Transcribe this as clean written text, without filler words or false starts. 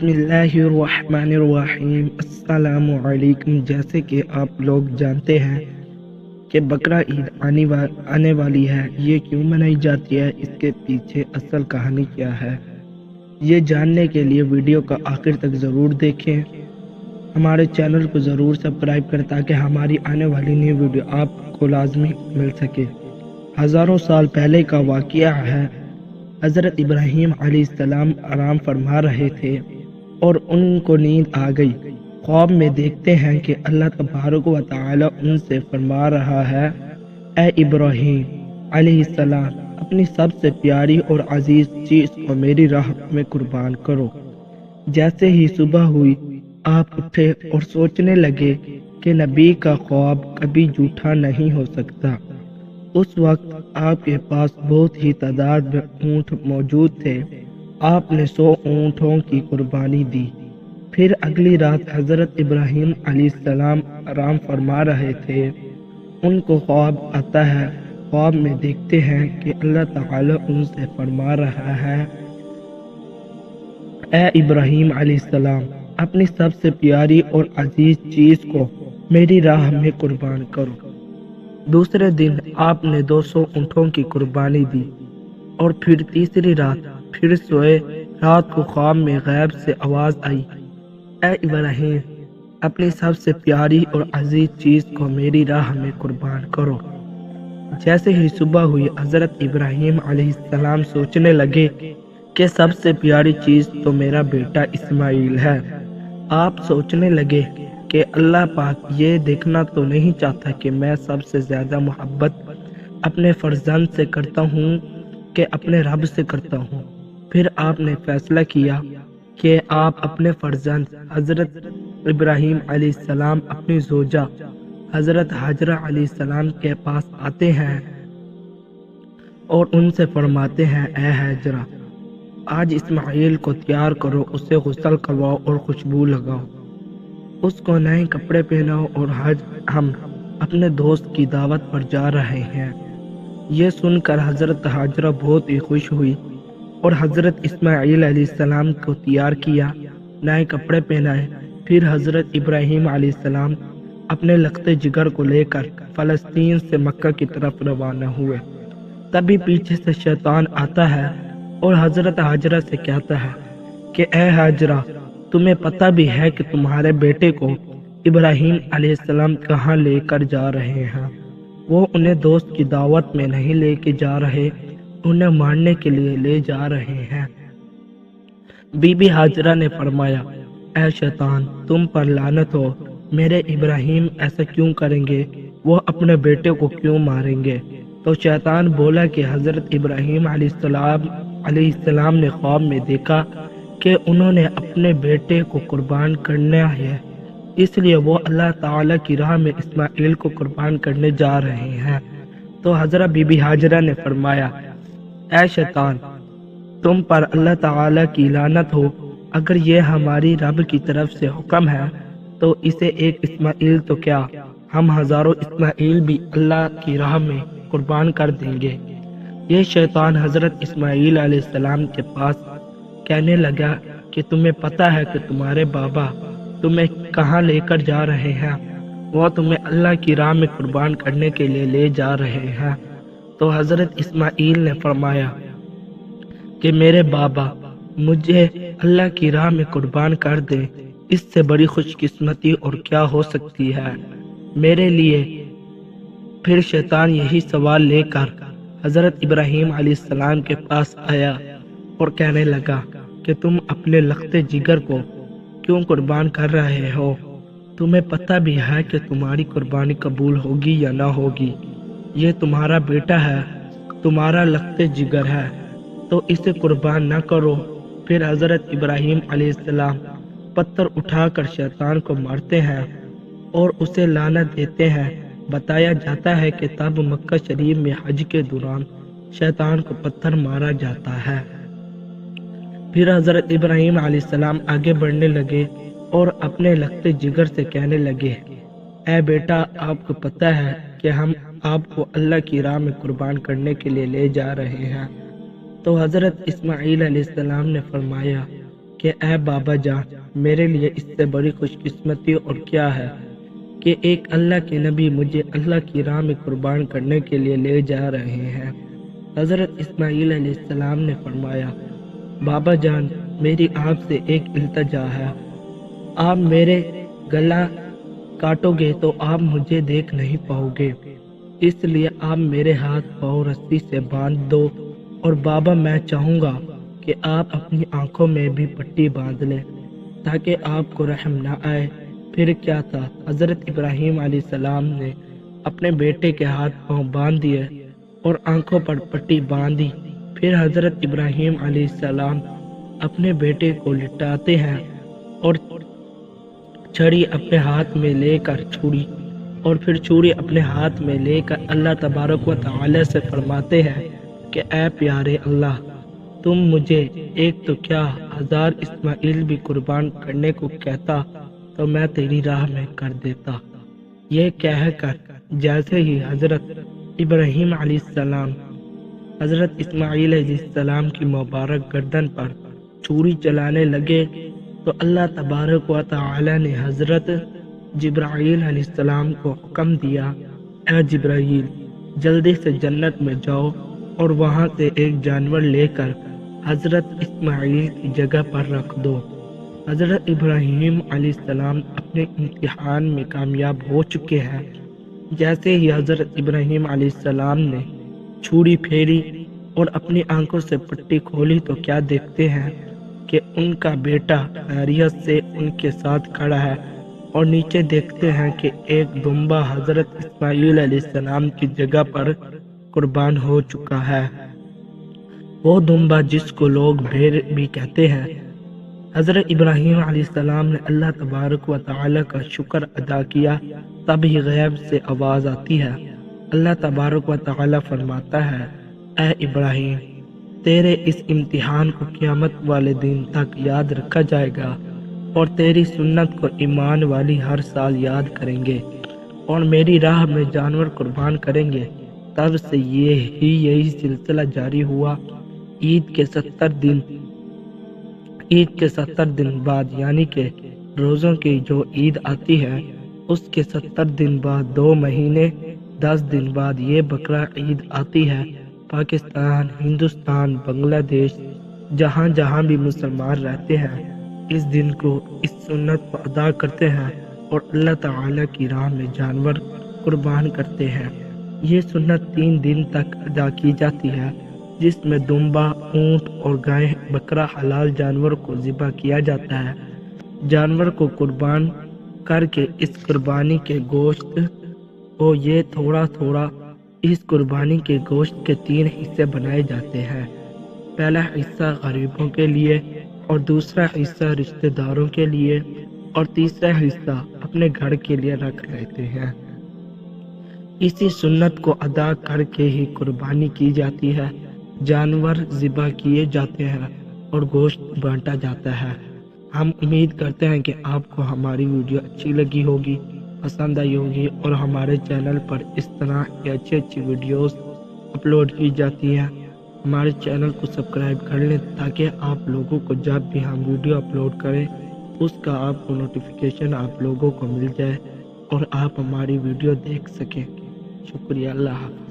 بسم اللہ الرحمن الرحیم۔ السلام علیکم۔ جیسے کہ آپ لوگ جانتے ہیں کہ بقرہ عید آنے والی ہے، یہ کیوں منائی جاتی ہے، اس کے پیچھے اصل کہانی کیا ہے، یہ جاننے کے لیے ویڈیو کا آخر تک ضرور دیکھیں۔ ہمارے چینل کو ضرور سبسکرائب کریں تاکہ ہماری آنے والی نیو ویڈیو آپ کو لازمی مل سکے۔ ہزاروں سال پہلے کا واقعہ ہے۔ حضرت ابراہیم علیہ السلام آرام فرما رہے تھے اور ان کو نیند آ گئی۔ خواب میں دیکھتے ہیں کہ اللہ تبارک و تعالی ان سے فرما رہا ہے، اے ابراہیم علیہ السلام، اپنی سب سے پیاری اور عزیز چیز کو میری راہ میں قربان کرو۔ جیسے ہی صبح ہوئی، آپ اٹھے اور سوچنے لگے کہ نبی کا خواب کبھی جھوٹا نہیں ہو سکتا۔ اس وقت آپ کے پاس بہت ہی تعداد میں اونٹ موجود تھے۔ آپ نے 100 اونٹوں کی قربانی دی۔ پھر اگلی رات حضرت ابراہیم علیہ السلام آرام فرما رہے تھے۔ ان کو خواب آتا ہے۔ خواب میں دیکھتے ہیں کہ اللہ تعالی ان سے فرما رہا ہے، اے ابراہیم علیہ السلام، اپنی سب سے پیاری اور عزیز چیز کو میری راہ میں قربان کرو۔ دوسرے دن آپ نے 200 اونٹوں کی قربانی دی اور پھر تیسری رات پھر سوئے۔ رات کو خواب میں غیب سے آواز آئی، اے ابراہیم، اپنی سب سے پیاری اور عزیز چیز کو میری راہ میں قربان کرو۔ جیسے ہی صبح ہوئی، حضرت ابراہیم علیہ السلام سوچنے لگے کہ سب سے پیاری چیز تو میرا بیٹا اسماعیل ہے۔ آپ سوچنے لگے کہ اللہ پاک یہ دیکھنا تو نہیں چاہتا کہ میں سب سے زیادہ محبت اپنے فرزند سے کرتا ہوں کہ اپنے رب سے کرتا ہوں۔ پھر آپ نے فیصلہ کیا کہ آپ اپنے فرزند حضرت ابراہیم علیہ السلام اپنی زوجہ حضرت حاجرہ علیہ السلام کے پاس آتے ہیں اور ان سے فرماتے ہیں، اے حاجرہ، آج اسماعیل کو تیار کرو، اسے غسل کرواؤ اور خوشبو لگاؤ، اس کو نئے کپڑے پہناؤ، اور ہم اپنے دوست کی دعوت پر جا رہے ہیں۔ یہ سن کر حضرت حاجرہ بہت ہی خوش ہوئی اور حضرت اسماعیل علیہ السلام کو تیار کیا، نئے کپڑے پہنائے۔ پھر حضرت ابراہیم علیہ السلام اپنے لختے جگر کو لے کر فلسطین سے مکہ کی طرف روانہ ہوئے۔ تبھی پیچھے سے شیطان آتا ہے اور حضرت حاجرہ سے کہتا ہے کہ اے حاجرہ، تمہیں پتہ بھی ہے کہ تمہارے بیٹے کو ابراہیم علیہ السلام کہاں لے کر جا رہے ہیں؟ وہ انہیں دوست کی دعوت میں نہیں لے کے جا رہے، انہیں مارنے کے لیے لے جا رہے ہیں۔ بی بی حاجرہ نے فرمایا، اے شیطان، تم پر لعنت ہو، میرے ابراہیم ایسا کیوں کریں گے؟ وہ اپنے بیٹے کو کیوں ماریں گے؟ تو شیطان بولا کہ حضرت ابراہیم علیہ السلام نے خواب میں دیکھا کہ انہوں نے اپنے بیٹے کو قربان کرنا ہے، اس لیے وہ اللہ تعالی کی راہ میں اسماعیل کو قربان کرنے جا رہے ہیں۔ تو حضرت بی بی حاجرہ نے فرمایا، اے شیطان، تم پر اللہ تعالی کی لعنت ہو، اگر یہ ہماری رب کی طرف سے حکم ہے تو اسے ایک اسماعیل تو کیا، ہم ہزاروں اسماعیل بھی اللہ کی راہ میں قربان کر دیں گے۔ یہ شیطان حضرت اسماعیل علیہ السلام کے پاس کہنے لگا کہ تمہیں پتہ ہے کہ تمہارے بابا تمہیں کہاں لے کر جا رہے ہیں؟ وہ تمہیں اللہ کی راہ میں قربان کرنے کے لیے لے جا رہے ہیں۔ تو حضرت اسماعیل نے فرمایا کہ میرے بابا مجھے اللہ کی راہ میں قربان کر دے، اس سے بڑی خوش قسمتی اور کیا ہو سکتی ہے میرے لیے۔ پھر شیطان یہی سوال لے کر حضرت ابراہیم علیہ السلام کے پاس آیا اور کہنے لگا کہ تم اپنے لختے جگر کو کیوں قربان کر رہے ہو؟ تمہیں پتہ بھی ہے کہ تمہاری قربانی قبول ہوگی یا نہ ہوگی؟ یہ تمہارا بیٹا ہے، تمہارا لختے جگر ہے، تو اسے قربان نہ کرو۔ پھر حضرت ابراہیم علیہ السلام پتھر اٹھا کر شیطان کو مارتے ہیں اور اسے لعنت دیتے ہیں۔ بتایا جاتا ہے کہ تب مکہ شریف میں حج کے دوران شیطان کو پتھر مارا جاتا ہے۔ پھر حضرت ابراہیم علیہ السلام آگے بڑھنے لگے اور اپنے لختے جگر سے کہنے لگے، اے بیٹا، آپ کو پتہ ہے کہ ہم آپ کو اللہ کی راہ میں قربان کرنے کے لیے لے جا رہے ہیں۔ تو حضرت اسماعیل علیہ السلام نے فرمایا کہ اے بابا جان، میرے لیے اس سے بڑی خوش قسمتی اور کیا ہے کہ ایک اللہ کے نبی مجھے اللہ کی راہ میں قربان کرنے کے لیے لے جا رہے ہیں۔ حضرت اسماعیل علیہ السلام نے فرمایا، بابا جان، میری آپ سے ایک التجا ہے، آپ میرے گلا کاٹو گے تو آپ مجھے دیکھ نہیں پاؤ گے، اس لیے آپ میرے ہاتھ پاؤں رسی سے باندھ دو، اور بابا میں چاہوں گا کہ آپ اپنی آنکھوں میں بھی پٹی باندھ لیں تاکہ آپ کو رحم نہ آئے۔ پھر کیا تھا، حضرت ابراہیم علیہ السلام نے اپنے بیٹے کے ہاتھ پاؤں باندھ دیے اور آنکھوں پر پٹی باندھی۔ پھر حضرت ابراہیم علیہ السلام اپنے بیٹے کو لٹاتے ہیں اور چھڑی اپنے ہاتھ میں لے کر چھری اپنے ہاتھ میں لے کر اللہ تبارک و تعالی سے فرماتے ہیں کہ اے پیارے اللہ، تم مجھے ایک تو کیا 1000 اسماعیل بھی قربان کرنے کو کہتا تو میں تیری راہ میں کر دیتا۔ یہ کہہ کر جیسے ہی حضرت ابراہیم علیہ السلام حضرت اسماعیل علیہ السلام کی مبارک گردن پر چھری چلانے لگے تو اللہ تبارک و تعالی نے حضرت جبرائیل علیہ السلام کو حکم دیا، اے جبرائیل، جلدی سے جنت میں جاؤ اور وہاں سے ایک جانور لے کر حضرت اسماعیل کی جگہ پر رکھ دو۔ حضرت ابراہیم علیہ السلام اپنے امتحان میں کامیاب ہو چکے ہیں۔ جیسے ہی حضرت ابراہیم علیہ السلام نے چھری پھیری اور اپنی آنکھوں سے پٹی کھولی تو کیا دیکھتے ہیں کہ ان کا بیٹا خیریت سے ان کے ساتھ کھڑا ہے، اور نیچے دیکھتے ہیں کہ ایک دمبا حضرت اسماعیل علیہ السلام کی جگہ پر قربان ہو چکا ہے، وہ دمبا جس کو لوگ بھیڑ بھی کہتے ہیں۔ حضرت ابراہیم علیہ السلام نے اللہ تبارک و تعالی کا شکر ادا کیا، تبھی غیب سے آواز آتی ہے، اللہ تبارک و تعالی فرماتا ہے، اے ابراہیم، تیرے اس امتحان کو قیامت والے دن تک یاد رکھا جائے گا، اور تیری سنت کو ایمان والی ہر سال یاد کریں گے اور میری راہ میں جانور قربان کریں گے۔ تب سے یہی سلسلہ جاری ہوا۔ عید کے 70 دن بعد، یعنی کہ روزوں کی جو عید آتی ہے، اس کے 70 دن بعد 2 مہینے 10 دن بعد یہ بقرہ عید آتی ہے۔ پاکستان، ہندوستان، بنگلہ دیش، جہاں جہاں بھی مسلمان رہتے ہیں، اس دن کو اس سنت کو ادا کرتے ہیں اور اللہ تعالی کی راہ میں جانور قربان کرتے ہیں۔ یہ سنت 3 دن تک ادا کی جاتی ہے، جس میں دمبا، اونٹ اور گائے بکرا حلال جانور کو ذبح کیا جاتا ہے۔ جانور کو قربان کر کے اس قربانی کے گوشت کو اس قربانی کے گوشت کے 3 حصے بنائے جاتے ہیں۔ پہلا حصہ غریبوں کے لیے، اور دوسرا حصہ رشتہ داروں کے لیے، اور تیسرا حصہ اپنے گھر کے لیے رکھ لیتے ہیں۔ اسی سنت کو ادا کر کے ہی قربانی کی جاتی ہے، جانور ذبح کیے جاتے ہیں اور گوشت بانٹا جاتا ہے۔ ہم امید کرتے ہیں کہ آپ کو ہماری ویڈیو اچھی لگی ہوگی، پسند آئی ہوگی، اور ہمارے چینل پر اس طرح کی اچھی ویڈیوز اپلوڈ کی جاتی ہیں۔ ہمارے چینل کو سبسکرائب کر لیں تاکہ آپ لوگوں کو جب بھی ہم ویڈیو اپلوڈ کریں اس کا آپ کو نوٹیفیکیشن آپ لوگوں کو مل جائے اور آپ ہماری ویڈیو دیکھ سکیں۔ شکریہ، اللہ حافظ۔